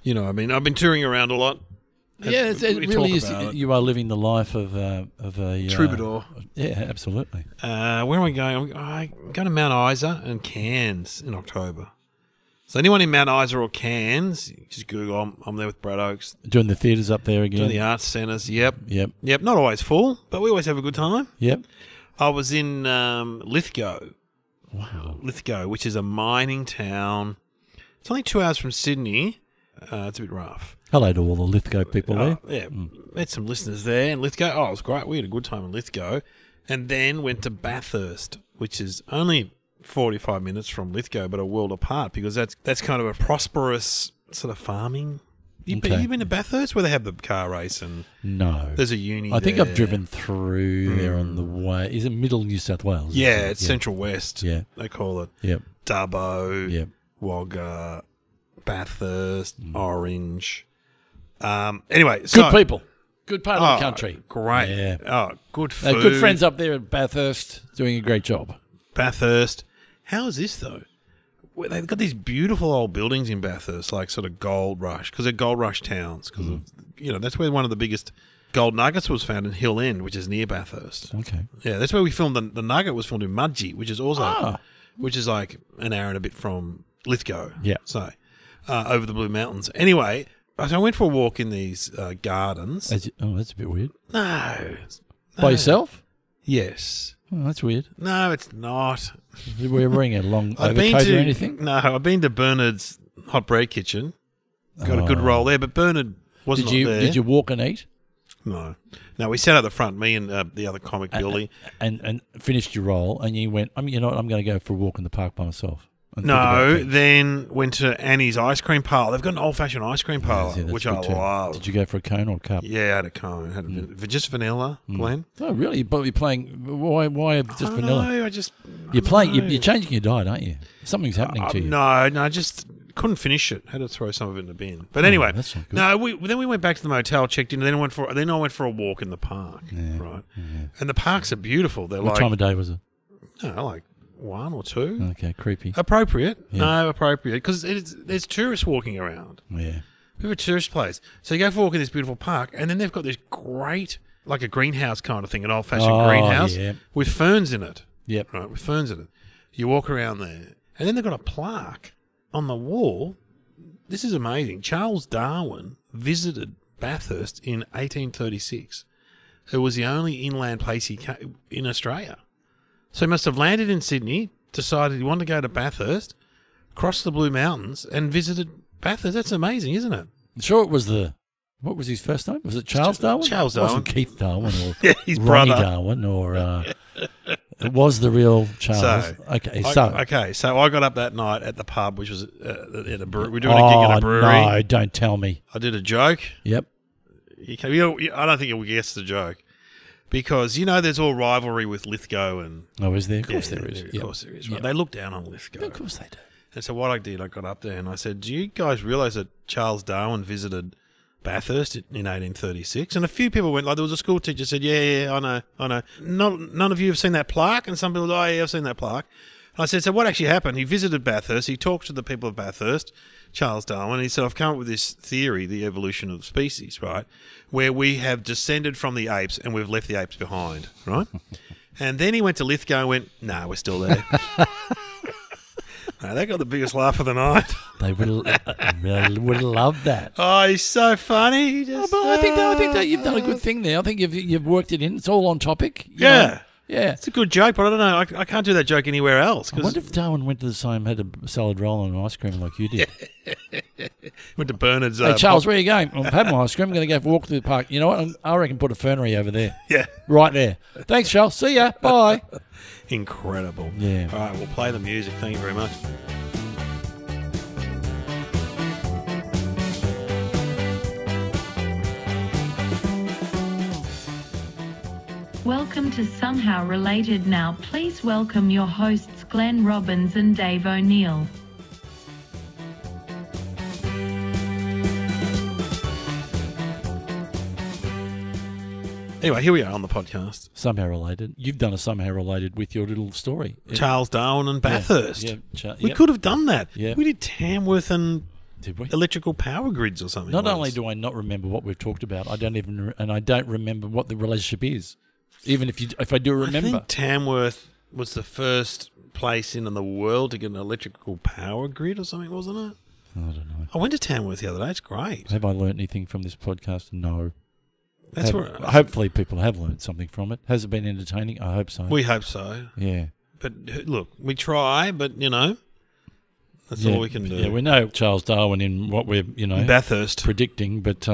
You know, I mean, I've been touring around a lot. Yeah, it really is. You are living the life of a troubadour. Yeah, absolutely. Where am I going? I'm going to Mount Isa and Cairns in October. So anyone in Mount Isa or Cairns, just Google. I'm there with Brad Oakes. Doing the theatres up there again. Doing the arts centres. Yep. Yep. Not always full, but we always have a good time. Yep. I was in Lithgow. Wow. Lithgow, which is a mining town. It's only 2 hours from Sydney. It's a bit rough. Hello to all the Lithgow people there. Yeah, met some listeners there in Lithgow. Oh, it was great. We had a good time in Lithgow. And then went to Bathurst, which is only 45 minutes from Lithgow, but a world apart because that's kind of a prosperous sort of farming. You been to Bathurst where they have the car race and no, there's a uni. I think I've driven through there on the way. Is it middle New South Wales? Yeah, it's Central West. Yeah, they call it. Yep. Dubbo. Yep. Wagga, Bathurst, Orange. Anyway, so good people. Good part of the country. Great. Yeah. Oh, good food. Good friends up there at Bathurst doing a great job. Bathurst. How is this, though? They've got these beautiful old buildings in Bathurst, like sort of gold rush, because they're gold rush towns. Because of, that's where one of the biggest gold nuggets was found in Hill End, which is near Bathurst. Okay. Yeah, that's where we filmed. The nugget was filmed in Mudgee, which is also, which is like an hour and a bit from Lithgow. Yeah. So, over the Blue Mountains. Anyway, so I went for a walk in these gardens. That's a bit weird. No. By yourself? Yes. Oh, that's weird. No, it's not. Were you wearing a long overcoat or anything? No, I've been to Bernard's Hot Bread Kitchen. Got a good roll there, but Bernard wasn't there. Did you walk and eat? No. No, we sat at the front, me and the other comic, Billy. And finished your roll, and you went, you know what, I'm going to go for a walk in the park by myself. No, then went to Annie's ice cream parlour. They've got an old-fashioned ice cream parlour, which I love. Did you go for a cone or a cup? Yeah, I had a cone. Had just vanilla, Glenn. Oh, really? But you're playing... Why just vanilla? No, You're changing your diet, aren't you? Something's happening to you. No, I just couldn't finish it. Had to throw some of it in the bin. But anyway, that's not good. No, then we went back to the motel, checked in, and then I went for a walk in the park. Yeah, right? Yeah. And the parks are beautiful. They're what time of day was it? No, like 1 or 2. Okay, creepy. Appropriate. Yeah. No, appropriate. Because there's tourists walking around. Yeah. We have a tourist place. So you go for a walk in this beautiful park, and then they've got this great, like a greenhouse kind of thing, an old-fashioned greenhouse with ferns in it. Yep. Right, with ferns in it. You walk around there, and then they've got a plaque on the wall. This is amazing. Charles Darwin visited Bathurst in 1836. It was the only inland place he came in Australia. So he must have landed in Sydney, decided he wanted to go to Bathurst, crossed the Blue Mountains, and visited Bathurst. That's amazing, isn't it? I'm sure it was what was his first name? Was it Charles Darwin? Charles Darwin. It wasn't Keith Darwin or his Ronnie brother. Darwin or... it was the real Charles. So I got up that night at the pub, which was at a brewery. We're doing a gig at a brewery. No, don't tell me. I did a joke. Yep. I don't think you'll guess the joke. Because, there's all rivalry with Lithgow and... Oh, is there? Of course there is. Of course there is, right? They look down on Lithgow. Of course they do. And so what I did, I got up there and I said, do you guys realise that Charles Darwin visited Bathurst in 1836? And a few people went, like there was a school teacher said, yeah, I know. None of you have seen that plaque? And some people, yeah, I've seen that plaque. And I said, so what actually happened? He visited Bathurst. He talked to the people of Bathurst, Charles Darwin. He said, I've come up with this theory, the evolution of species, right, where we have descended from the apes and we've left the apes behind, right? And then he went to Lithgow and went, no, we're still there. No, they got the biggest laugh of the night. They would have loved that. Oh, he's so funny. I think that you've done a good thing there. I think you've worked it in. It's all on topic. Yeah. Yeah. It's a good joke, but I don't know. I can't do that joke anywhere else. I wonder if Darwin went to the same, had a salad roll and an ice cream like you did. Went to Bernard's. Hey, Charles, where are you going? I'm having my ice cream. I'm going to go for a walk through the park. You know what? I reckon put a fernery over there. Yeah. Right there. Thanks, Charles. See ya. Bye. Incredible. Yeah. All right, we'll play the music. Thank you very much. Welcome to Somehow Related Now. Please welcome your hosts Glenn Robbins and Dave O'Neill. Anyway, here we are on the podcast. Somehow Related. You've done a Somehow Related with your little story. Charles Darwin and Bathurst. Yeah. We could have done that. Yeah. We did Tamworth and Did we? Electrical power grids or something. Not once. only do I not remember what we've talked about, I don't remember what the relationship is. Even if I do remember. I think Tamworth was the first place in the world to get an electrical power grid or something, wasn't it? I don't know. I went to Tamworth the other day. It's great. Have I learnt anything from this podcast? No. That's where Hopefully people have learnt something from it. Has it been entertaining? I hope so. we hope so. Yeah. But look, we try, but that's all we can do. Yeah, we know Charles Darwin in what we're, Bathurst. predicting, but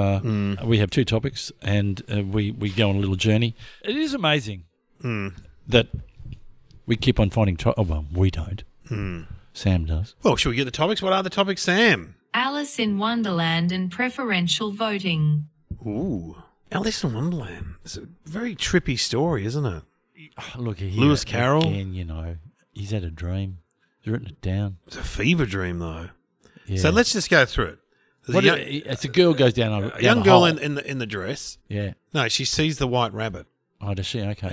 we have 2 topics and we go on a little journey. It is amazing that we keep on finding... well, we don't. Sam does. Well, should we get the topics? What are the topics, Sam? Alice in Wonderland and preferential voting. Ooh. Alice in Wonderland. It's a very trippy story, isn't it? Look here. Lewis Carroll. Again, he's had a dream. He's written it down. It's a fever dream, though. Yeah. So let's just go through it. It's a girl goes down A young girl hole. in the dress. Yeah. No, she sees the white rabbit. Oh, does she? Okay.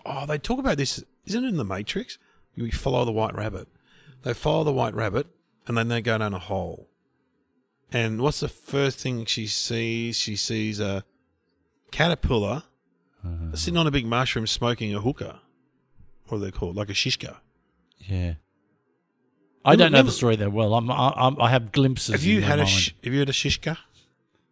And they talk about this. Isn't it in the Matrix? You follow the white rabbit. They follow the white rabbit, and then they go down a hole. And what's the first thing she sees? She sees a caterpillar sitting on a big mushroom smoking a hookah. What are they called? Like a shishka. Yeah. I don't know the story that well. I have glimpses. Have you had mind. Have you had a shishka?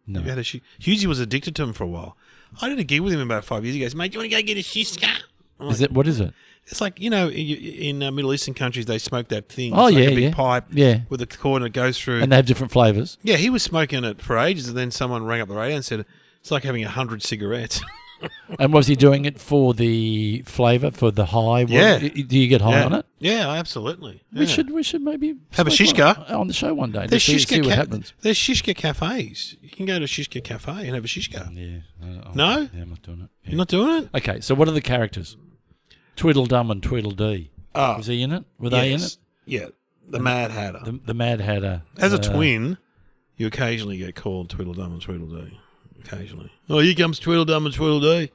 No. Have you had a Husey was addicted to them for a while. I did a gig with him about 5 years ago. He goes, mate, do you want to go get a shishka? What is it? It's like, in Middle Eastern countries, they smoke that thing. Oh, it's like yeah, a big pipe with a cord and it goes through. And they have different flavours. Yeah, he was smoking it for ages, and then someone rang up the radio and said, it's like having 100 cigarettes. And was he doing it for the flavour, for the high? Yeah. Do you get high on it? Yeah, absolutely. Yeah. We should maybe have a shishka on the show one day. There's See what happens. There's shishka cafes. You can go to a shishka cafe and have a shishka. Yeah. No? Yeah, I'm not doing it. Yeah. You're not doing it? Okay, so what are the characters? Tweedledum and Tweedledee. Oh, was he in it? Were they in it? Yeah, the Mad Hatter. The Mad Hatter. As a twin, you occasionally get called Tweedledum and Tweedledee. Occasionally. Oh, here comes Tweedledum and Tweedledee.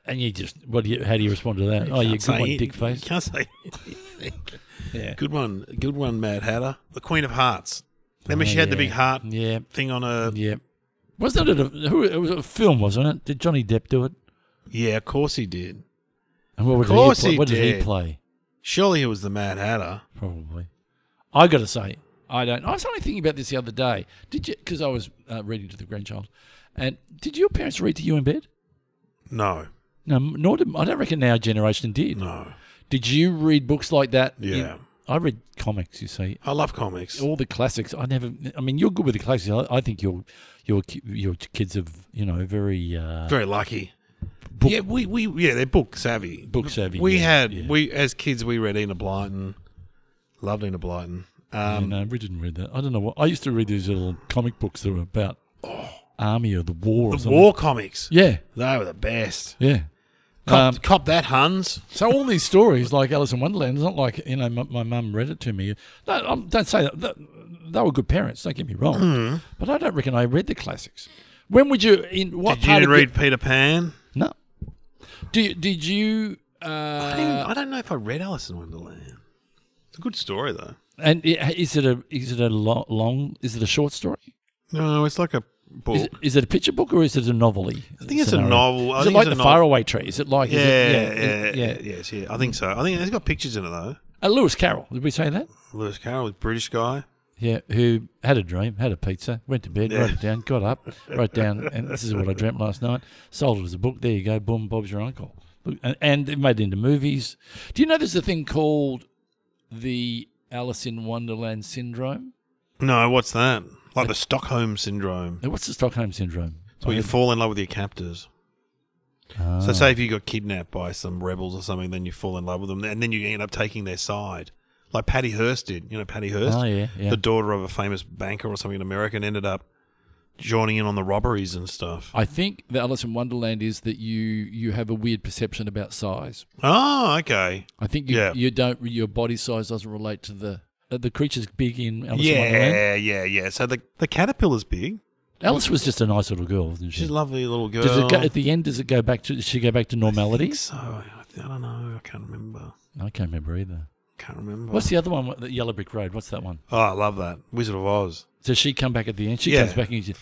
And you just, how do you respond to that? You good one, dick face. You can't say anything. Yeah. Good one, Mad Hatter. The Queen of Hearts. Remember she had the big heart thing on her... Yeah. Wasn't it it was a film, wasn't it? Did Johnny Depp do it? Yeah, of course he did. And what did he play? Surely he was the Mad Hatter. Probably. I got to say, I was only thinking about this the other day. Did you? Because I was reading to the grandchild. And did your parents read to you in bed? No. No, nor did I don't reckon our generation did. No. Did you read books like that? Yeah. I read comics. You see, I love comics. All the classics. I mean, you're good with the classics. I think your kids are very lucky. They're book savvy. Book savvy. We as kids we read Enid Blyton. Loved Enid Blyton. No, we didn't read that. I don't know what I used to read these little comic books that were about army or the war. The war comics. Yeah, they were the best. Yeah. Cop that, Huns. So all these stories like Alice in Wonderland, it's not like my mum read it to me. No, don't say that. They were good parents. Don't get me wrong. But I don't reckon I read the classics. When would you? In what did part you of read Peter Pan? No. Did you? I don't know if I read Alice in Wonderland. It's a good story though. And is it a long? Is it a short story? No, it's like a book. Is it a picture book or is it a novelty? I think it's a novel. Is it like the Faraway Tree? Is it like? Yes. I think so. I think it's got pictures in it though. Lewis Carroll. Did we say that? Lewis Carroll, was a British guy. Yeah, who had a dream, had a pizza, went to bed, wrote it down, got up, wrote down, and this is what I dreamt last night. Sold it as a book. There you go. Boom, Bob's your uncle. And it made it into movies. Do you know there's a thing called the Alice in Wonderland syndrome? No, what's that? Like the Stockholm syndrome. What's the Stockholm syndrome? It's where you fall in love with your captors. So say if you got kidnapped by some rebels or something, then you fall in love with them, and then you end up taking their side. Like Patty Hearst did. You know Patty Hearst? Oh, yeah. The daughter of a famous banker or something in America, and ended up joining in on the robberies and stuff. I think the Alice in Wonderland is that you have a weird perception about size. Oh, okay. I think you don't. Your body size doesn't relate to the creature's big in Alice in Wonderland. Yeah. So the caterpillar's big. Alice was just a nice little girl, wasn't she? She's a lovely little girl. Does it go, at the end, does she go back to normality? I think so. I don't know. I can't remember. I can't remember either. Can't remember. What's the other one? The Yellow Brick Road. What's that one? Oh, I love that. Wizard of Oz. Does she come back at the end? She Yeah. comes back and you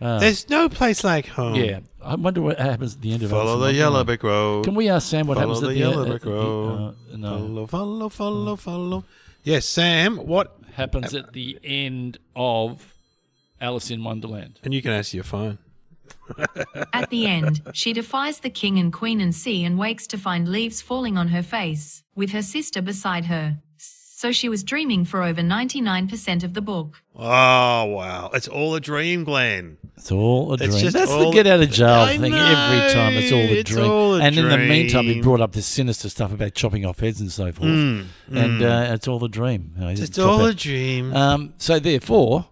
There's no place like home. yeah. I wonder what happens at the end of Follow Alice the in yellow Wonderland. brick road. Can we ask Sam what Follow happens the at the yellow end? brick road. No. Follow. Yes, Sam, what? Happens at the end of Alice in Wonderland. And you can answer your phone. At the end, she defies the king and queen and sea and wakes to find leaves falling on her face, with her sister beside her. So she was dreaming for over 99% of the book. Oh, wow. It's all a dream, Glenn. It's all a It's dream. just That's all- the get out of jail I thing know, every time. It's all a it's dream. all a And in the meantime, he dream. brought up this sinister stuff about chopping off heads and so forth. And it's all a dream. It's all a dream. So therefore,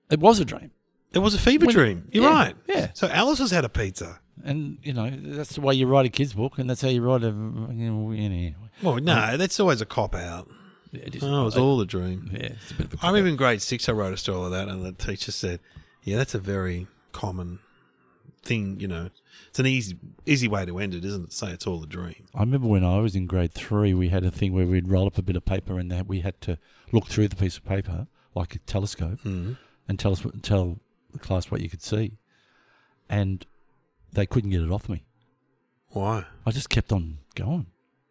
it was a dream. It was a fever dream. You're yeah, right. yeah. So Alice has had a pizza. And, that's the way you write a kid's book, and that's how you write anyway. Well, no, that's always a cop-out. It is. Oh, it was all a dream. Yeah, it's a bit of a I remember in grade 6 I wrote a story like that, and the teacher said, yeah, that's a very common thing, It's an easy way to end it, isn't it? Say it's all a dream. I remember when I was in grade 3, we had a thing where we'd roll up a bit of paper and that we had to look through the piece of paper like a telescope and tell the class what you could see. And they couldn't get it off me. Why? I just kept on going.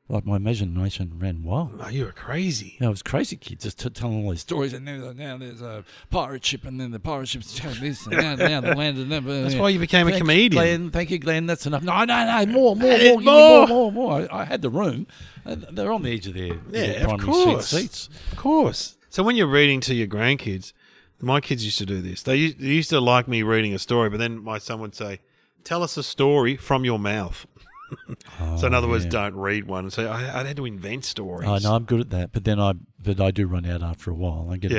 Like my imagination ran wild. Oh, you were crazy. I was a crazy kid, just telling all these stories. And now there's a pirate ship, and then the pirate ship's telling this, and now the land is never. That's why you became a comedian. Glenn, thank you, Glenn. That's enough. No, more. Give Give me me more. more. I had the room. They're on the edge of their of primary course. seats. Of course. So when you're reading to your grandkids, my kids used to do this. They used to like me reading a story, but then my son would say, tell us a story from your mouth. So in other words, don't read one. So I had to invent stories. I know I'm good at that, but then I do run out after a while. I get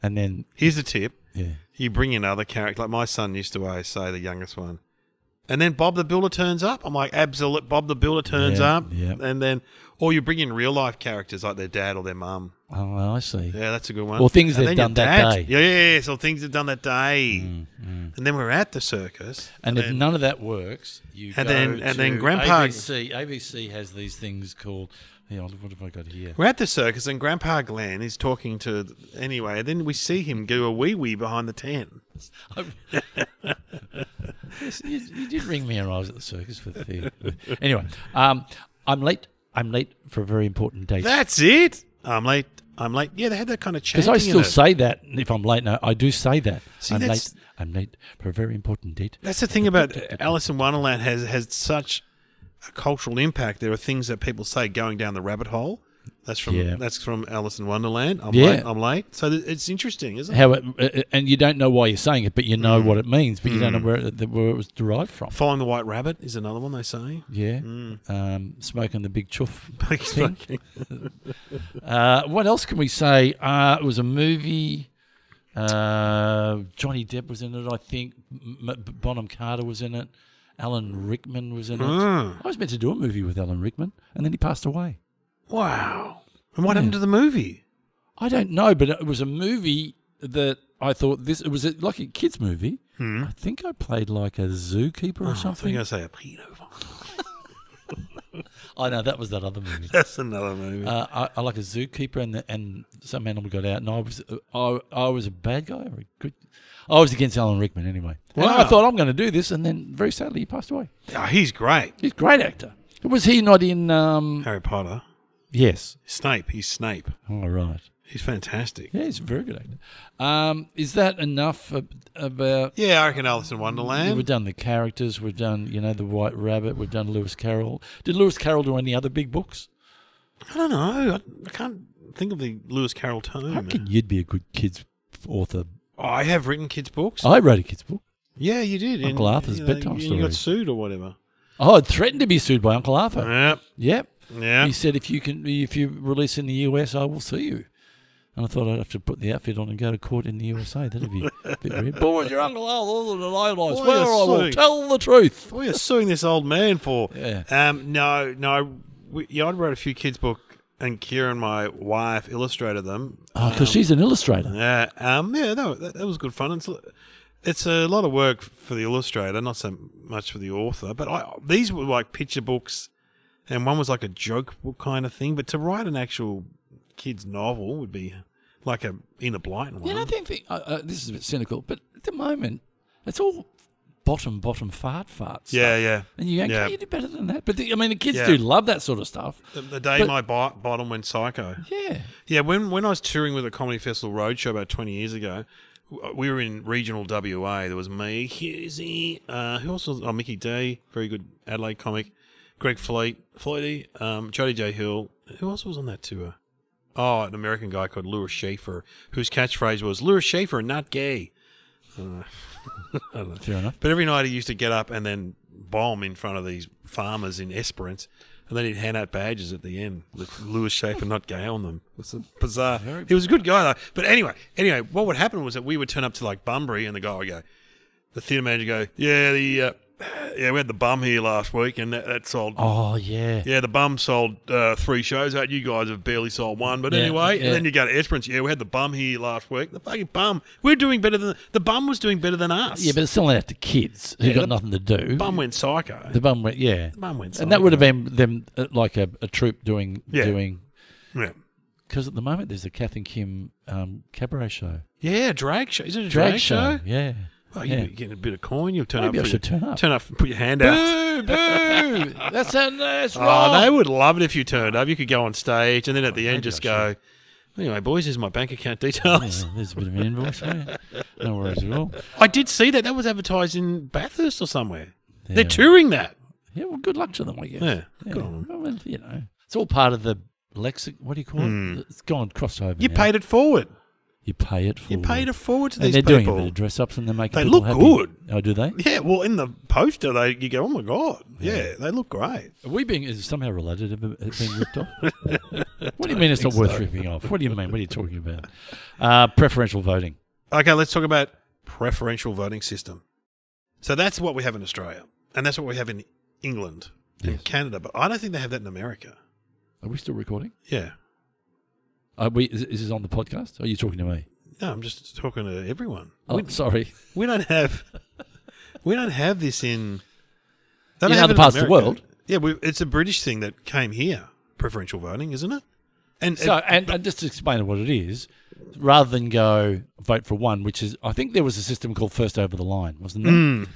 and then Here's a tip. yeah. You bring in other character. Like my son used to always say, the youngest one, and then Bob the Builder turns up. I'm like, absolute Bob the Builder turns up. Yeah. And then, or you bring in real life characters like their dad or their mum. Oh, I see. Yeah, that's a good one. Or things And they've then done your that dad. day. Yeah. So things they've done that day. And then we're at the circus. And if none of that works, you And go then- to and then Grandpa- ABC. ABC has these things called. What have I got here? We're at the circus and Grandpa Glenn is talking to, anyway, and then we see him do a wee-wee behind the tent. Yes, you did ring me when I was at the circus for the theatre. Anyway, I'm late. I'm late for a very important date. That's it. I'm late. Yeah, they had that kind of chanting Because I still in it. say that if I'm late. No, I do say that. See, I'm late. that's- I'm late for a very important date. That's the thing about Alice in Wonderland has such a cultural impact. There are things that people say going down the rabbit hole. That's from Alice in Wonderland. I'm late. So it's interesting, isn't it? How and you don't know why you're saying it, but you know what it means, but you don't know where it was derived from. Following the White Rabbit is another one they say. Yeah, smoking the big chuff. thing. What else can we say? It was a movie. Johnny Depp was in it, I think. Bonham Carter was in it. Alan Rickman was in it. I was meant to do a movie with Alan Rickman, and then he passed away. Wow. And what happened to the movie? I don't know, but it was a movie that I thought it was like a kid's movie. I think I played like a zookeeper or I something. think I say a pedo. I know that was that other movie. That's another movie. I like a zookeeper, and some animal got out, and I was a bad guy or a good. I was against Alan Rickman anyway. And Wow. I thought I'm going to do this, and then very sadly he passed away. Oh, he's great. He's a great actor. Was he not in? Harry Potter. Yes. Snape. He's Snape. All right. He's fantastic. Yeah, he's a very good actor. Is that enough about? Yeah, I reckon Alice in Wonderland. We've done the characters. We've done, the White Rabbit. We've done Lewis Carroll. Did Lewis Carroll do any other big books? I don't know. I can't think of the Lewis Carroll tome. I reckon you'd be a good kids author. I have written kids' books. I wrote a kids book. Yeah, you did. Uncle Arthur's bedtime and you got stories. sued or whatever. Oh, I'd threatened to be sued by Uncle Arthur. Yep. Yep. Yeah. He said, if you release in the US, I will sue you. And I thought I'd have to put the outfit on and go to court in the USA. That'd be a bit weird. Boys, your Uncle Arthur, and I swear I will tell the truth. What are you suing this old man for? Yeah. No. I wrote a few kids' books, and Kieran, my wife, illustrated them. Oh, because she's an illustrator. Yeah. That was good fun. It's a lot of work for the illustrator, not so much for the author. But these were like picture books and one was like a joke book kind of thing. But to write an actual kids' novel would be like a Enid Blyton one. Yeah, I think this is a bit cynical, but at the moment, it's all bottom fart stuff. Yeah. And you go, Yeah. can't you do better than that? But the kids Yeah. do love that sort of stuff. The day But- my bottom went psycho. Yeah. Yeah, when I was touring with a Comedy Festival Roadshow about 20 years ago, we were in regional WA. There was me, Husey, who else was? Oh, Mickey D, very good Adelaide comic. Greg Floydie, Jody J. Hill. Who else was on that tour? Oh, an American guy called Lewis Schaefer, whose catchphrase was "Lewis Schaefer, not gay." I don't know. Fair enough. But every night he used to get up and then bomb in front of these farmers in Esperance, and then he'd hand out badges at the end with Lewis Schaefer, not gay, on them. It was bizarre. He was a good guy, though. But anyway, what would happen was that we would turn up to like Bunbury, and the guy would go, the theatre manager would go, yeah, we had the bum here last week, and that sold. Oh, yeah. Yeah, the bum sold 3 shows out. You guys have barely sold 1. But anyway, and then you go to Esperance. Yeah, we had the bum here last week. The fucking bum. We're doing better than the bum was doing better than us. Yeah, but it's selling out to kids who got nothing to do. The bum went psycho. The bum went, yeah. The bum went psycho. And that would have been them like a troupe doing. Yeah. Because at the moment there's a Kath and Kim cabaret show. Yeah, drag show. Is it a drag show? Yeah. Well, you're getting a bit of coin. You'll turn Maybe up. I should turn up. Turn up and put your hand out. Boo, boo. That's Oh, wrong. they would love it if you turned up. You could go on stage and then at the end maybe just I go, anyway, boys, here's my bank account details. Yeah, there's a bit of an invoice there. No worries at all. I did see that. That was advertised in Bathurst or somewhere. Yeah. They're touring that. Yeah, well, good luck to them, I guess. Yeah, good on them. Well, it's all part of the lexic. What do you call it? It's gone crossed You now. paid it forward. You pay it for. You paid it forward to and these they're people. doing a bit of dress ups and they're making. They people look happy. good. Oh, do they? Yeah, well, in the poster, you go, oh my God. Yeah, they look great. Are we being is somehow related to being ripped off? What do you mean it's not worth ripping off? What do you mean? What are you talking about? Preferential voting. Okay, let's talk about preferential voting system. So that's what we have in Australia, and that's what we have in England and Canada, but I don't think they have that in America. Are we still recording? Yeah. Are we? Is this on the podcast? Or are you talking to me? No, I'm just talking to everyone. Oh, sorry. We don't have this in. They In don't have other it parts of the America. world? Yeah, it's a British thing that came here. Preferential voting, isn't it? And And just to explain what it is, rather than go vote for one, which is, I think there was a system called first over the line, wasn't there?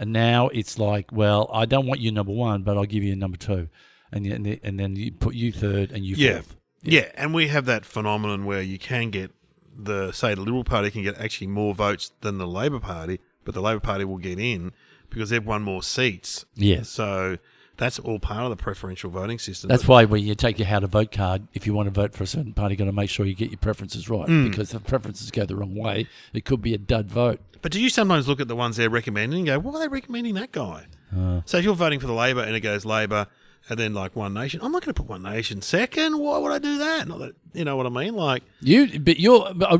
And now it's like, well, I don't want you number 1, but I'll give you number 2, and then you put you third and you fourth. Yeah, and we have that phenomenon where you can get the Liberal Party can get actually more votes than the Labor Party, but the Labor Party will get in because they've won more seats. Yes. So that's all part of the preferential voting system. That's why when you take your how to vote card, if you want to vote for a certain party, you've got to make sure you get your preferences right, because if preferences go the wrong way, it could be a dud vote. But do you sometimes look at the ones they're recommending and go, why are they recommending that guy? So if you're voting for the Labor and it goes Labor and then like One Nation, I'm not going to put One Nation second. Why would I do that? Not that, you know what I mean? Like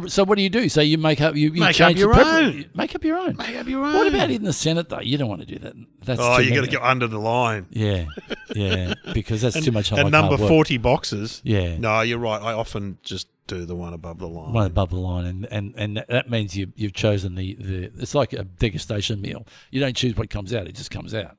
So what do you do? So you make up you Make change up your the preference. own. Make up your own. Make up your own. What about in the Senate though? You don't want to do that. That's Oh, too you got to many. go under the line. Yeah, because that's too much hard And number work. 40 boxes. Yeah. No, you're right. I often just do the one above the line. One above the line, and that means you've chosen the it's like a degustation meal. You don't choose what comes out; it just comes out.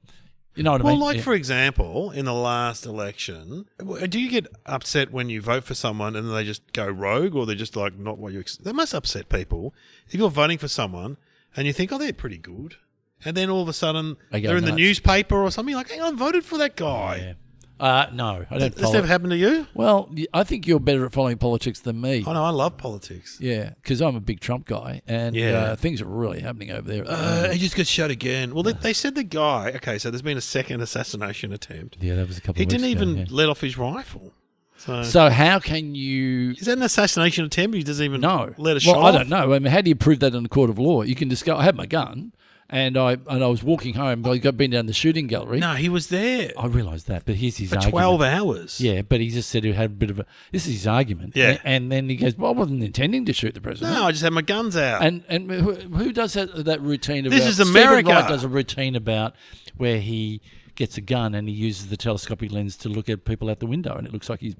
You know what I mean? Well, for example, in the last election, do you get upset when you vote for someone and they just go rogue, or they're just like not what you expect? That must upset people. If you're voting for someone and you think, oh, they're pretty good, and then all of a sudden They go they're in the nuts. newspaper or something, you're like, hang on, I voted for that guy. Yeah. No, I don't Has follow. that ever happened to you? Well, I think you're better at following politics than me. Oh, no, I love politics. Yeah, because I'm a big Trump guy, and things are really happening over there. He just got shot again. Well, they said the guy, okay, so there's been a second assassination attempt. Yeah, that was a couple He of weeks didn't ago, even yeah. let off his rifle. So how can you... Is that an assassination attempt? He doesn't even No. let a shot Well, I off? don't know. I mean, how do you prove that in the court of law? You can just go, I had my gun, and I was walking home, but I got been down the shooting gallery. No, he was there I realised that, but here's his for argument. 12 hours. Yeah, but he just said he had a bit of a... This is his argument. Yeah. And then he goes, well, I wasn't intending to shoot the president. No, I just had my guns out. And who does that routine about... This is Stephen America. Wright does a routine about where he gets a gun and he uses the telescopic lens to look at people out the window, and it looks like he's...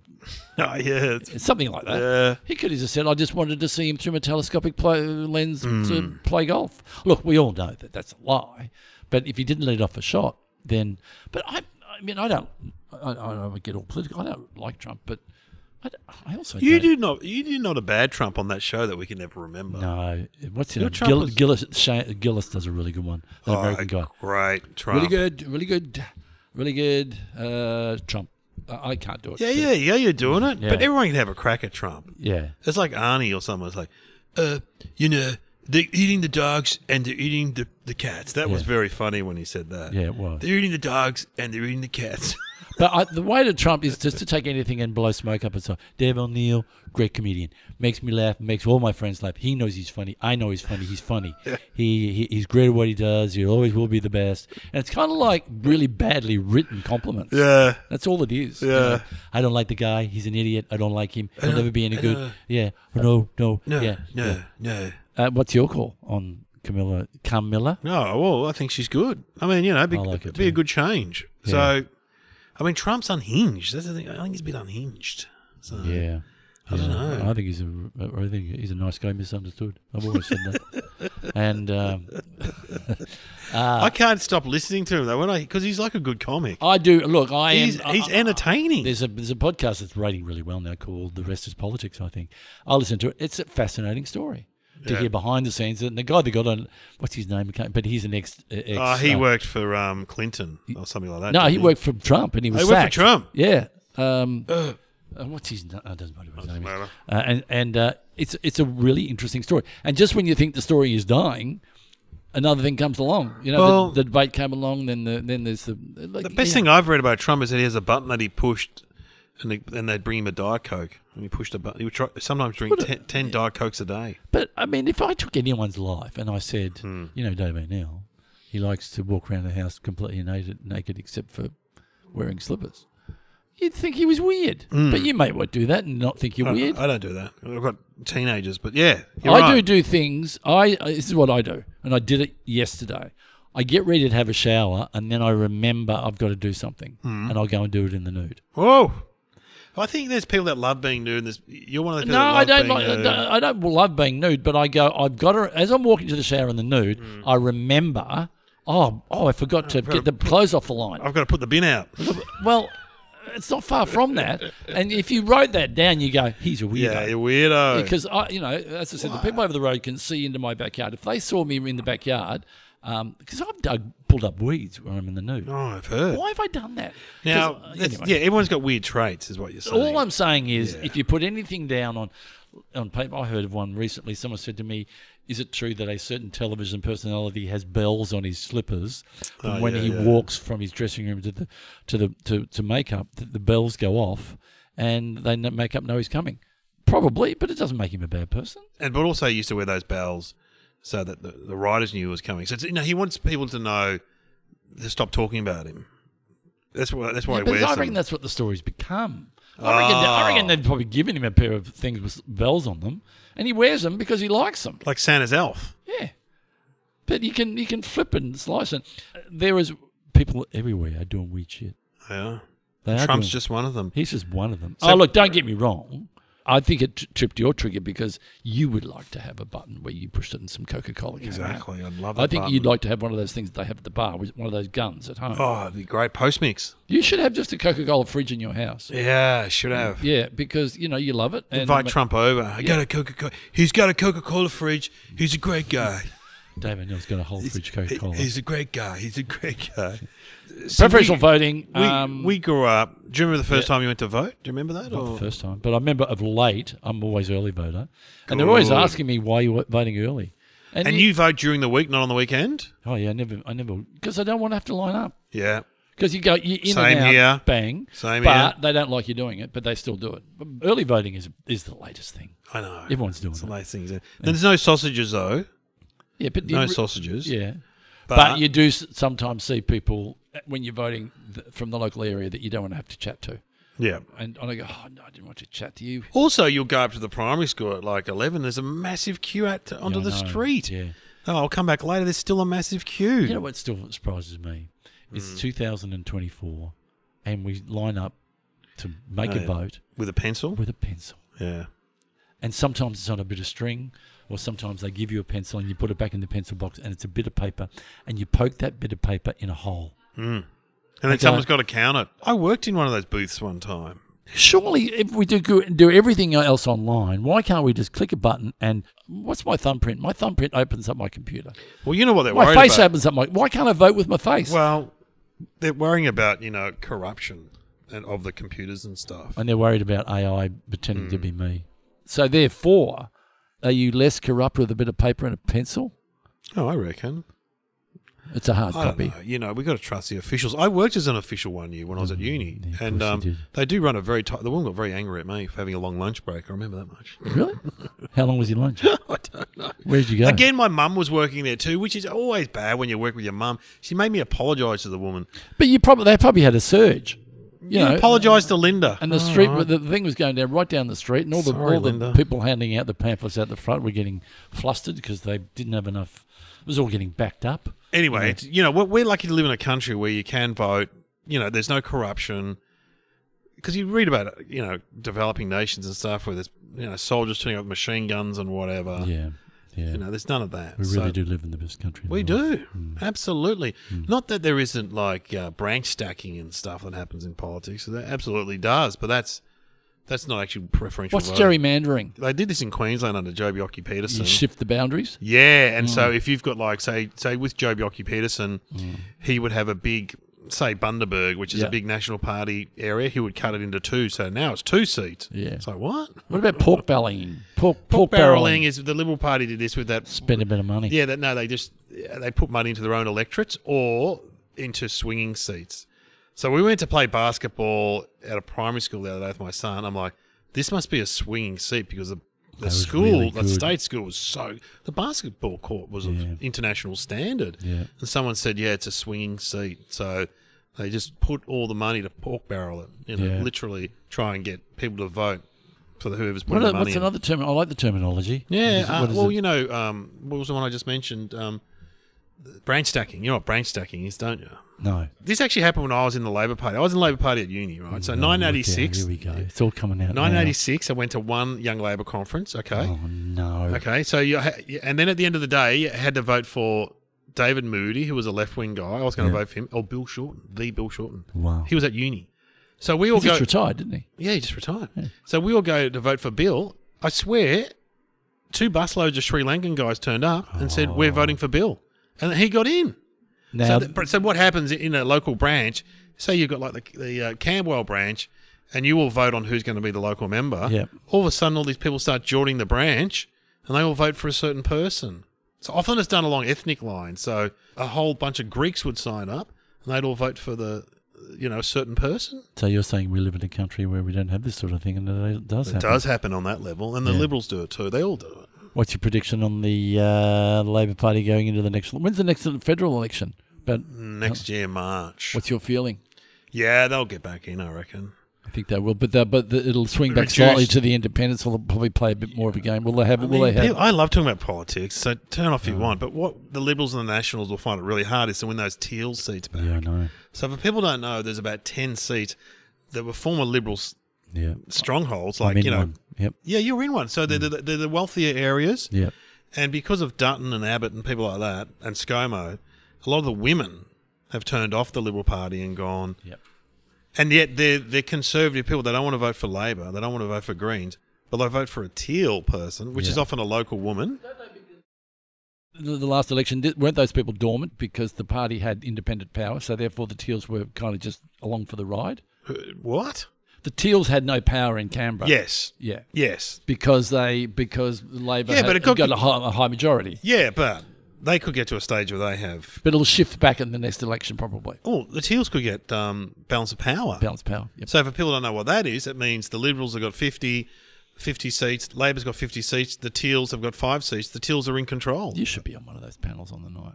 Oh, yeah. It's something like that. Yeah. He could have just said, I just wanted to see him through my telescopic lens to play golf. Look, we all know that that's a lie. But if he didn't let off a shot, then... But I mean, I don't I don't get all political. I don't like Trump, but I also You don't. did not a bad Trump on that show that we can never remember. No, what's his Your name? Trump was- Gillis does a really good one. An American guy. Great Trump. Really good. Trump. I can't do it. Yeah, you're doing it. Yeah. But everyone can have a crack at Trump. Yeah. It's like Arnie or someone. It's like, they're eating the dogs and they're eating the cats. That was Yeah. very funny when he said that. Yeah, it was. They're eating the dogs and they're eating the cats. But the way to Trump is just to take anything and blow smoke up and say, Dave O'Neill, great comedian. Makes me laugh, makes all my friends laugh. He knows he's funny. I know he's funny. He's funny. Yeah. He's great at what he does. He always will be the best. And it's kind of like really badly written compliments. Yeah. That's all it is. Yeah. I don't like the guy. He's an idiot. I don't like him. He'll never be any good. Yeah. No. What's your call on Camilla? No, well, I think she's good. I mean, be like it a too. good change. Yeah. So, I mean, Trump's unhinged. That's the thing. I think he's a bit unhinged. So, Yeah. I don't know. I think he's a nice guy, misunderstood. I've always said that. And I can't stop listening to him though because he's like a good comic. I do. Look, He's entertaining. There's a podcast that's rating really well now called The Rest is Politics, I think. I listen to it. It's a fascinating story to hear behind the scenes. And the guy that got on, what's his name? But he's an ex. He worked for Clinton or something like that. No, didn't he worked for Trump and he was He sacked. worked for Trump? Yeah. What's his name? Doesn't matter what his name is. And it's a really interesting story. And just when you think the story is dying, another thing comes along. Well, the debate came along. Then there's the best thing I've read about Trump is that he has a button that he pushed, and they'd bring him a Diet Coke, and he pushed a button. He would sometimes drink 10 Diet Cokes a day. But I mean, if I took anyone's life and I said, Dave O'Neill, he likes to walk around the house completely naked except for wearing slippers. You'd think he was weird, but you may well do that and not think you're weird. I don't do that. I've got teenagers, but yeah, you're I right. do things. This is what I do, and I did it yesterday. I get ready to have a shower, and then I remember I've got to do something, and I'll go and do it in the nude. Whoa. I think there's people that love being nude. And you're one of the people No, that I love don't. being nude. I don't love being nude, but I go. I've got to. As I'm walking to the shower in the nude, I remember. Oh, I forgot to get the clothes off the line. I've got to put the bin out. Well, it's not far from that. And if you wrote that down, you go, he's a weirdo. Yeah, you're weirdo. Because, as I said, the people over the road can see into my backyard. If they saw me in the backyard, because I've pulled up weeds when I'm in the nude. Oh, I've heard. Why have I done that? Now, Anyway. everyone's got weird traits, is what you're saying. All I'm saying is, if you put anything down on paper, I heard of one recently. Someone said to me, "Is it true that a certain television personality has bells on his slippers from when he walks from his dressing room to makeup? The bells go off, and they makeup know he's coming. Probably, but it doesn't make him a bad person. But also he used to wear those bells so that the writers knew he was coming. So he wants people to know to stop talking about him. That's why he wears I them. reckon that's what the story's become. I reckon they've probably given him a pair of things with bells on them, and he wears them because he likes them. Like Santa's elf. Yeah, but you can flip and slice it. There is people everywhere are doing weird shit. Yeah. They are Trump's doing- just one of them. He's just one of them. So- Look, don't get me wrong. I think it tripped your trigger because you would like to have a button where you pushed it and some Coca-Cola came out. Exactly. I'd love that I think button. you'd like to have one of those things that they have at the bar, one of those guns at home. Oh, it'd be great. Post mix. You should have just a Coca-Cola fridge in your house. Yeah, should have. Yeah, because, you love it. And Invite Trump over. I got a Coca-Cola. He's got a Coca-Cola fridge. He's a great guy. Dave O'Neill's got a whole fridge Coca-Cola. He's a great guy. He's a great guy. Preferential voting. We grew up. Do you remember the first time you went to vote? Do you remember that? Not or? the first time, but I remember of late, I'm always early voter. And they're always Good. asking me why you're voting early. And you vote during the week, not on the weekend? Oh, yeah, I never, because I don't want to have to line up. Yeah. Because you're in Same and out, here. bang. Same but here. they don't like you doing it, but they still do it. But early voting is the latest thing. I know. Everyone's doing It's it. the latest things. Then there's no sausages, though. Yeah, but No sausages. Yeah, But- but you do sometimes see people when you're voting from the local area that you don't want to have to chat to. Yeah. And I go, oh no, I didn't want to chat to you. Also, you'll go up to the primary school at like 11. There's a massive queue onto Yeah, the I know. street. Yeah. Oh, I'll come back later. There's still a massive queue. You know what still surprises me? It's 2024, and we line up to make a vote With a pencil? with a pencil. Yeah. And sometimes it's on a bit of string, or sometimes they give you a pencil and you put it back in the pencil box and it's a bit of paper, and you poke that bit of paper in a hole. And then someone's got to count it. I worked in one of those booths one time. Surely, if we do everything else online, why can't we just click a button and what's my thumbprint? My thumbprint opens up my computer. Well, you know what they're My worried face about. opens up my. Why can't I vote with my face? Well, they're worrying about, corruption and of the computers and stuff. And they're worried about AI pretending to be me. So therefore, are you less corrupt with a bit of paper and a pencil? Oh, I reckon. It's a hard I don't copy. know. We've got to trust the officials. I worked as an official one year when I was at uni. Yeah, and of course you did. they do run a very tight... The woman got very angry at me for having a long lunch break. I remember that much. Really? How long was your lunch? I don't know. Where did you go? Again, my mum was working there too, which is always bad when you work with your mum. She made me apologise to the woman. But they probably had a surge. You know, apologise to Linda. And the street, the thing was going down right down the street, and all the Linda. people handing out the pamphlets out the front were getting flustered because they didn't have enough. It was all getting backed up. Anyway, we're lucky to live in a country where you can vote. There's no corruption. Because you read about, developing nations and stuff where there's, soldiers turning up with machine guns and whatever. Yeah. There's none of that. We really do live in the best country. We do. Absolutely. Not that there isn't, branch stacking and stuff that happens in politics. So that absolutely does. But that's not actually preferential What's voting. gerrymandering? They did this in Queensland under Joh Bjelke-Petersen. You shift the boundaries? Yeah, and so if you've got say with Joh Bjelke-Petersen, he would have a big, say Bundaberg, which is a big National Party area, he would cut it into two. So now it's 2 seats. Yeah. It's like, what? What about pork barreling? Pork barreling is the Liberal Party did this with that. Spend a bit of money. Yeah, they put money into their own electorates or into swinging seats. So we went to play basketball at a primary school the other day with my son. I'm like, this must be a swinging seat because the school, really the state school was the basketball court was of international standard. Yeah. And someone said, it's a swinging seat. So they just put all the money to pork barrel it, literally try and get people to vote for whoever's putting the money What's in. another term? I like the terminology. Yeah, what was the one I just mentioned? Branch stacking. You know what branch stacking is, don't you? No. This actually happened when I was in the Labor Party. I was in the Labor Party at uni, right? So 1986. Here we go. It's all coming out 1986, I went to one Young Labor conference, okay? Oh, no. Okay, so and then at the end of the day, you had to vote for David Moody, who was a left-wing guy. I was going to vote for him. Or Bill Shorten, the Bill Shorten. Wow. He was at uni. So we all He just retired, didn't he? Yeah, he just retired. Yeah. So we all go to vote for Bill. I swear, 2 busloads of Sri Lankan guys turned up and said, we're voting for Bill. And he got in. Now, So what happens in a local branch, say you've got the Camberwell branch and you all vote on who's going to be the local member, all of a sudden all these people start joining the branch and they all vote for a certain person. So often it's done along ethnic lines. So a whole bunch of Greeks would sign up and they'd all vote for a certain person. So you're saying we live in a country where we don't have this sort of thing, and it does happen. It does happen on that level, and the Liberals do it too. They all do it. What's your prediction on the Labor Party going into the next... When's the next federal election? Next year, March. What's your feeling? Yeah, they'll get back in, I reckon. I think they will, but it'll swing back slightly to the independents. Will probably play a bit more of a game. Will they have? I love talking about politics, so turn off if you want. But what the Liberals and the Nationals will find it really hard is to win those teal seats back. Yeah, I know. So for people don't know, there's about 10 seats that were former Liberals strongholds. I'm in one. Yep. Yeah, you're in one. So they're the wealthier areas. Yep. And because of Dutton and Abbott and people like that, and ScoMo, a lot of the women have turned off the Liberal Party and gone. Yep. And yet they're conservative people. They don't want to vote for Labor. They don't want to vote for Greens. But they vote for a teal person, which is often a local woman. The last election, weren't those people dormant because the party had independent power, so therefore the Teals were kind of just along for the ride? What? The Teals had no power in Canberra. Yes. Yeah. Yes. Because Labor had got a high majority. Yeah, but they could get to a stage where they have... But it'll shift back in the next election probably. Oh, the Teals could get balance of power. Balance of power, yep. So for people who don't know what that is, it means the Liberals have got 50 seats, Labor's got 50 seats, the Teals have got 5 seats, the Teals are in control. You should be on one of those panels on the night.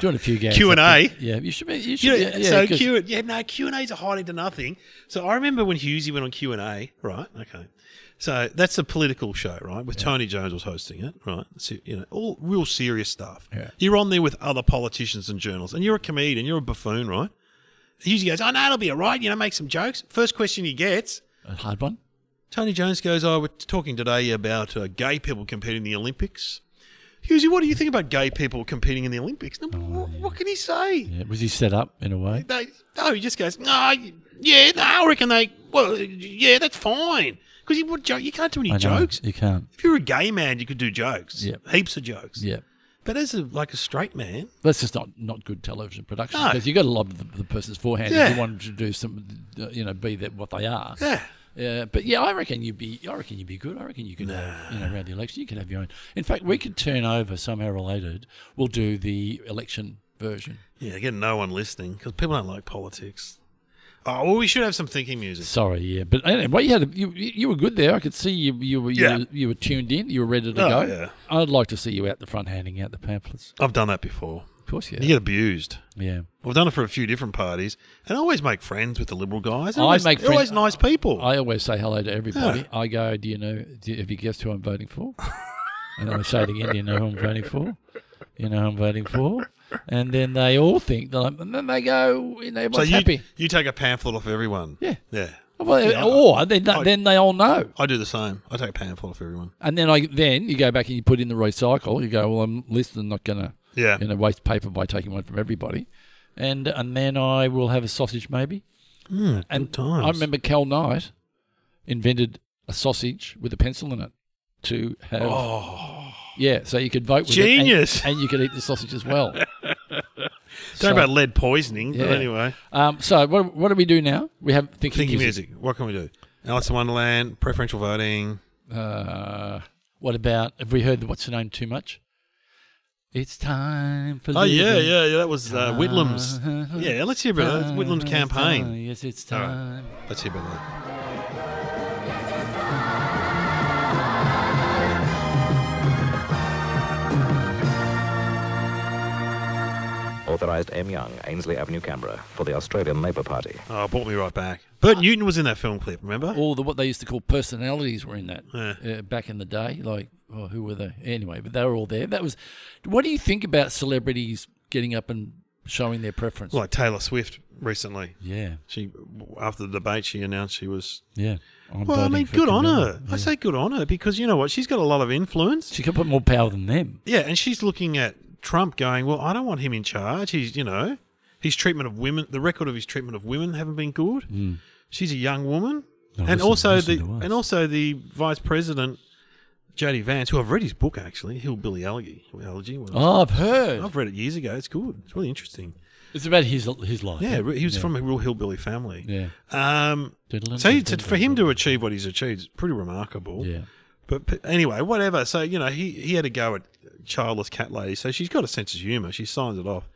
Doing a few games. Q&A? Yeah, you should be. Q&A's are hiding to nothing. So I remember when Hughesy went on Q&A, right? Okay. So that's a political show, right? With Tony Jones was hosting it, right? So, all real serious stuff. Yeah. You're on there with other politicians and journalists, and you're a comedian, you're a buffoon, right? Hughesy goes, oh, no, it'll be all right, make some jokes. First question he gets. A hard one? Tony Jones goes, we're talking today about gay people competing in the Olympics. Hughesy, what do you think about gay people competing in the Olympics? No, what can he say? Yeah. Was he set up in a way? No, he just goes, I reckon that's fine. Because you can't do any jokes. You can't. If you're a gay man, you could do jokes. Yep. Heaps of jokes. Yeah. But as a straight man... That's just not good television production. No. Because you've got to lob the person's forehand Yeah. if you want them to do some, be what they are. Yeah. But yeah, I reckon you'd be good. I reckon you could have, around the election, you could have your own. In fact, we could turn over, somehow related, we'll do the election version. Yeah, again, no one listening because people don't like politics. Oh, well, we should have some thinking music. Sorry, yeah, but anyway, you were good there. I could see you were tuned in. You were ready to go. Yeah. I'd like to see you out the front handing out the pamphlets. I've done that before. Of course, yeah. You get abused. Yeah. I've done it for a few different parties, and I always make friends with the Liberal guys. They're Always nice people. I always say hello to everybody. Yeah. I go, have you guessed who I'm voting for? And then I say it again, do you know who I'm voting for? You know who I'm voting for? And then they all think that and then they go, everyone's happy. You take a pamphlet off everyone. Yeah. Yeah. Well, then they all know. I do the same. I take a pamphlet off everyone. And then you go back and you put in the recycle. You go, well, I'm listening, not going to waste paper by taking one from everybody. And then I will have a sausage maybe. And good times. I remember Cal Knight invented a sausage with a pencil in it to have... Oh. Yeah, so you could vote with Genius. it and you could eat the sausage as well. Don't know about lead poisoning, but anyway. So what do we do now? We have thinking music. What can we do? Alice in Wonderland, preferential voting. What about, have we heard What's Her Name too much? It's time for living. Yeah. That was Whitlam's. Yeah, let's hear about that. Whitlam's campaign. Yes, it's time. Right. Let's hear about that. Authorised M. Young, Ainsley Avenue, Canberra, for the Australian Labor Party. Oh, it brought me right back. Bert Newton was in that film clip, remember? All what they used to call personalities were in that back in the day. Like, who were they? Anyway, but they were all there. That was. What do you think about celebrities getting up and showing their preference? Like Taylor Swift recently. Yeah. She after the debate, she announced she was. Yeah. Well, I mean, good on her. Yeah. I say good on her because you know what? She's got a lot of influence. She can put more power than them. Yeah, and she's looking at Trump going, well, I don't want him in charge. He's, his treatment of women, the record of his treatment of women haven't been good. Mm. She's a young woman. Also the vice president, Jody Vance, who I've read his book actually, Hillbilly Elegy. I've heard. I've read it years ago. It's good. It's really interesting. It's about his life. Yeah, he was from a real hillbilly family. Yeah. For him to achieve what he's achieved is pretty remarkable. Yeah. But anyway, whatever. So, he had a go at childless cat ladies. So she's got a sense of humour. She signs it off.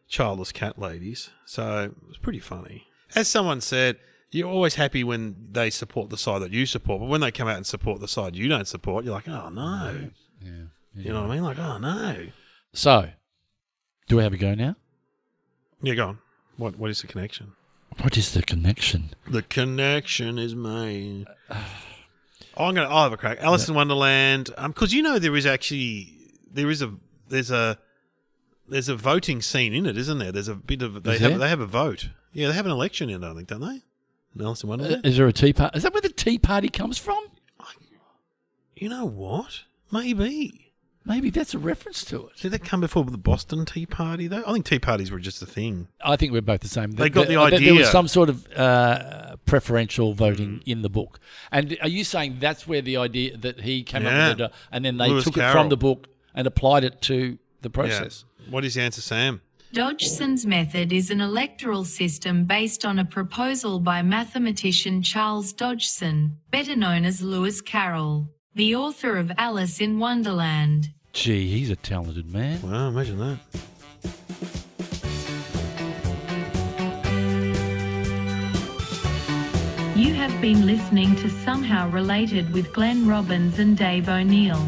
Childless cat ladies. So it was pretty funny. As someone said, you're always happy when they support the side that you support. But when they come out and support the side you don't support, you're like, oh, no. Yeah. You know what I mean? Like, oh, no. So, do we have a go now? Yeah, go on. What is the connection? What is the connection? The connection is made. I'll have a crack. Alice in Wonderland, because there's a voting scene in it, isn't there? There's a bit of they have a vote. Yeah, they have an election in it, I think, don't they? In Alice in Wonderland. Is there a tea party? Is that where the tea party comes from? You know what? Maybe that's a reference to it. Did that come before the Boston Tea Party, though? I think tea parties were just a thing. I think we're both the same. They got the idea. There was some sort of preferential voting in the book. And are you saying that's where the idea that he came up with it, and then they took it from the book and applied it to the process? Yeah. What is the answer, Sam? Dodgson's method is an electoral system based on a proposal by mathematician Charles Dodgson, better known as Lewis Carroll, the author of Alice in Wonderland. Gee, he's a talented man. Well, imagine that. You have been listening to Somehow Related with Glenn Robbins and Dave O'Neill.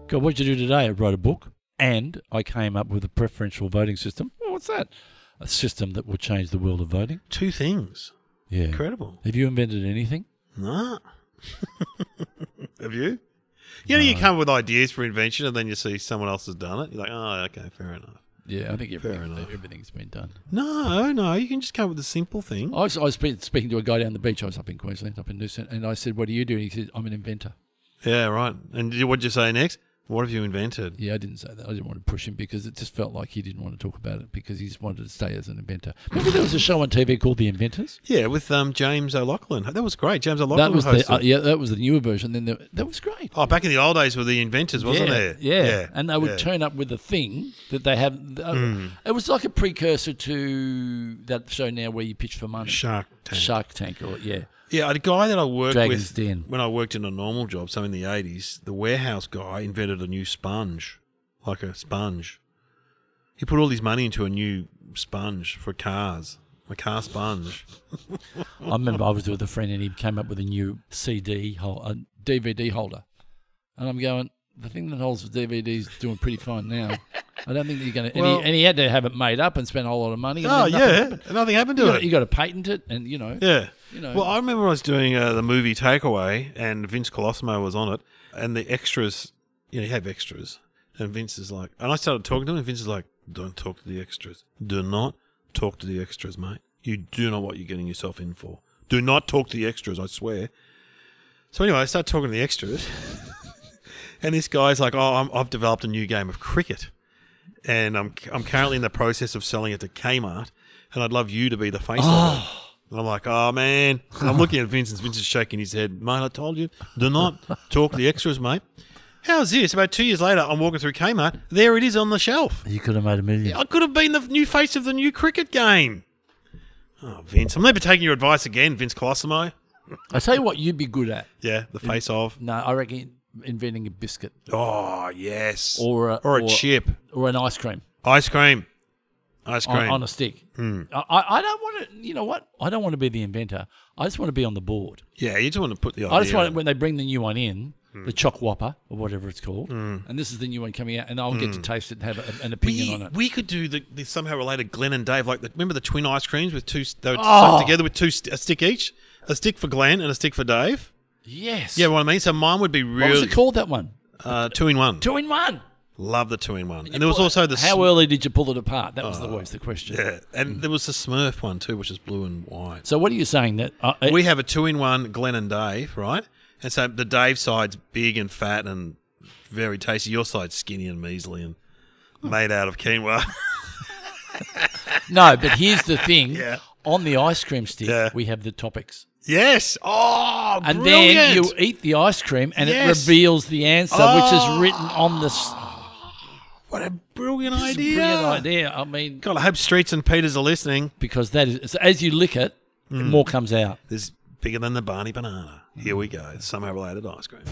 God, what did you do today? I wrote a book and I came up with a preferential voting system. Oh, what's that? A system that will change the world of voting. 2 things. Yeah. Incredible. Have you invented anything? No. Have you? You know, you come up with ideas for invention and then you see someone else has done it. You're like, oh, okay, fair enough. Yeah, I think enough. everything's been done. No, you can just come up with a simple thing. I was speaking to a guy down the beach. I was up in Queensland, up in Noosa, and I said, "What do you do?" And he said, "I'm an inventor." Yeah, right. And what'd you say next? What have you invented? Yeah, I didn't say that. I didn't want to push him because it just felt like he didn't want to talk about it because he just wanted to stay as an inventor. Remember there was a show on TV called The Inventors? Yeah, with James O'Loughlin. That was great. James O'Loughlin hosted. That was the newer version. Then that was great. Oh, back in the old days with The Inventors, wasn't there? Yeah. And they would turn up with a thing that they have. It was like a precursor to that show now where you pitch for money. Shark Tank. Yeah, a guy that I worked Dragon's with Den. when I worked in a normal job, so in the 80s, the warehouse guy invented a new sponge, like a sponge. He put all his money into a new sponge for cars, a car sponge. I remember I was with a friend and he came up with a new DVD holder. And I'm going, the thing that holds the DVD's doing pretty fine now. I don't think you're going to... And he had to have it made up and spend a whole lot of money. And Nothing happened to it. You got to patent it and, Yeah. Well, I remember I was doing the movie Takeaway and Vince Colosimo was on it and the extras, you have extras. And Vince is like... And I started talking to him and Vince is like, don't talk to the extras. Do not talk to the extras, mate. You do know what you're getting yourself in for. Do not talk to the extras, I swear. So anyway, I start talking to the extras and this guy's like, I've developed a new game of cricket. And I'm currently in the process of selling it to Kmart, and I'd love you to be the face of it. And I'm like, oh, man. And I'm looking at Vince, and Vince is shaking his head. Mate, I told you, do not talk to the extras, mate. How's this? About 2 years later, I'm walking through Kmart. There it is on the shelf. You could have made $1 million. I could have been the new face of the new cricket game. Oh, Vince. I'm never taking your advice again, Vince Colosimo. I tell you what you'd be good at. Yeah, the face of. No, I reckon inventing a biscuit. Oh, yes. Or a chip. Or an ice cream. Ice cream. On a stick. I don't want to, you know what? I don't want to be the inventor. I just want to be on the board. Yeah, you just want to put the idea. I just want when they bring the new one in, the Choc Whopper or whatever it's called, and this is the new one coming out, and I'll get to taste it and have an opinion on it. We could do the somehow related Glenn and Dave, like remember the twin ice creams with two, they were stuck together with a stick each? A stick for Glenn and a stick for Dave? Yes. Yeah, what I mean? So mine would be really... What was it called, that one? 2-in-1. 2-in-1. Love the 2-in-1. And there was also the... How early did you pull it apart? That was always the question. Yeah, and there was the Smurf one too, which is blue and white. So what are you saying? That we have a 2-in-1 Glenn and Dave, right? And so the Dave side's big and fat and very tasty. Your side's skinny and measly and made out of quinoa. No, but here's the thing. Yeah. On the ice cream stick, we have the topics. Yes. Oh, and brilliant. then you eat the ice cream and it reveals the answer, which is written on the... What a brilliant idea. Brilliant idea. I mean... God, I hope Streets and Peters are listening. Because that is... As you lick it, more comes out. This is bigger than the Barney Banana. Here we go. Somehow related ice cream.